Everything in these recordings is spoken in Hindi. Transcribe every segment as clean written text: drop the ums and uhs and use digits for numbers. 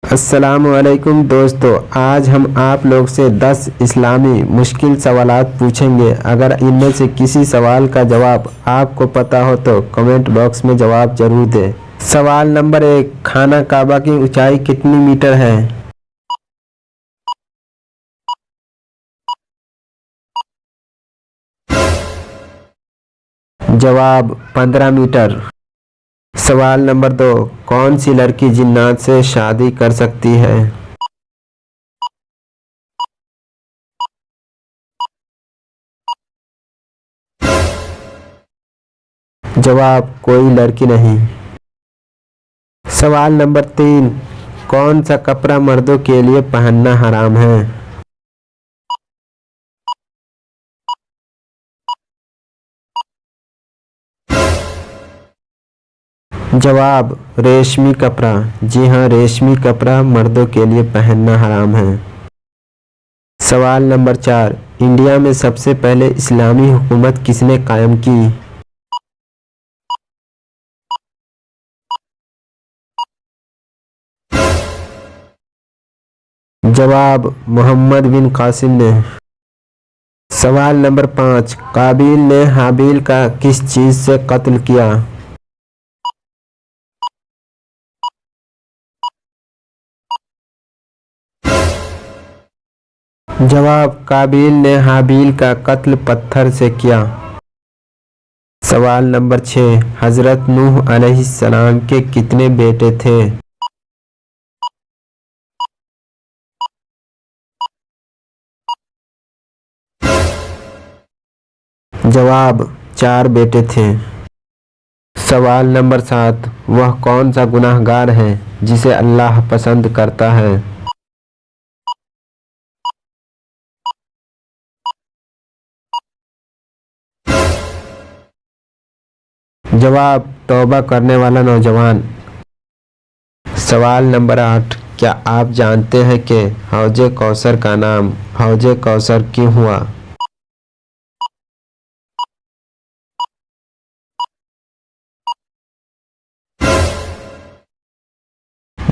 अस्सलामुअलैकुम दोस्तों, आज हम आप लोग से 10 इस्लामी मुश्किल सवालात पूछेंगे। अगर इनमें से किसी सवाल का जवाब आपको पता हो तो कमेंट बॉक्स में जवाब जरूर दें। सवाल नंबर 1, खाना काबा की ऊंचाई कितनी मीटर है? जवाब 15 मीटर। सवाल नंबर 2, कौन सी लड़की जिन्नात से शादी कर सकती है? जवाब कोई लड़की नहीं। सवाल नंबर 3, कौन सा कपड़ा मर्दों के लिए पहनना हराम है? जवाब रेशमी कपड़ा। जी हाँ, रेशमी कपड़ा मर्दों के लिए पहनना हराम है। सवाल नंबर 4, इंडिया में सबसे पहले इस्लामी हुकूमत किसने कायम की? जवाब मोहम्मद बिन कासिम ने। सवाल नंबर 5, काबिल ने हाबिल का किस चीज से कत्ल किया? जवाब काबिल ने हाबिल का कत्ल पत्थर से किया। सवाल नंबर 6, हजरत नूह अलैहिस्सलाम के कितने बेटे थे? जवाब 4 बेटे थे। सवाल नंबर 7, वह कौन सा गुनाहगार है जिसे अल्लाह पसंद करता है? जवाब तौबा करने वाला नौजवान। सवाल नंबर 8, क्या आप जानते हैं कि हौजे कौसर का नाम हौजे कौसर क्यों हुआ?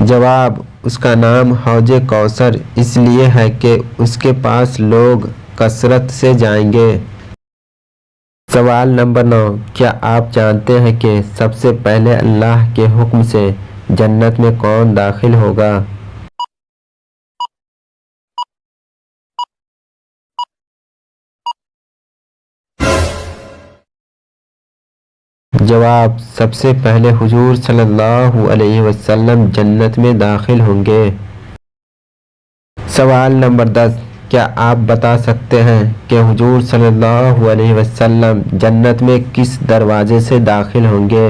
जवाब उसका नाम हौजे कौसर इसलिए है कि उसके पास लोग कसरत से जाएंगे। सवाल नंबर 9, क्या आप जानते हैं कि सबसे पहले अल्लाह के हुक्म से जन्नत में कौन दाखिल होगा? जवाब सबसे पहले हुजूर सल्लल्लाहु अलैहि वसल्लम जन्नत में दाखिल होंगे। सवाल नंबर 10, क्या आप बता सकते हैं कि हुजूर सल्लल्लाहु अलैहि वसल्लम जन्नत में किस दरवाजे से दाखिल होंगे?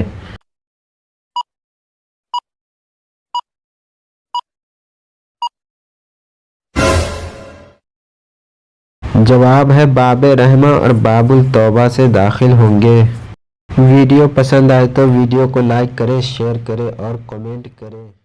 जवाब है बाबे रहमा और बाबुल तौबा से दाखिल होंगे। वीडियो पसंद आए तो वीडियो को लाइक करें, शेयर करें और कमेंट करें।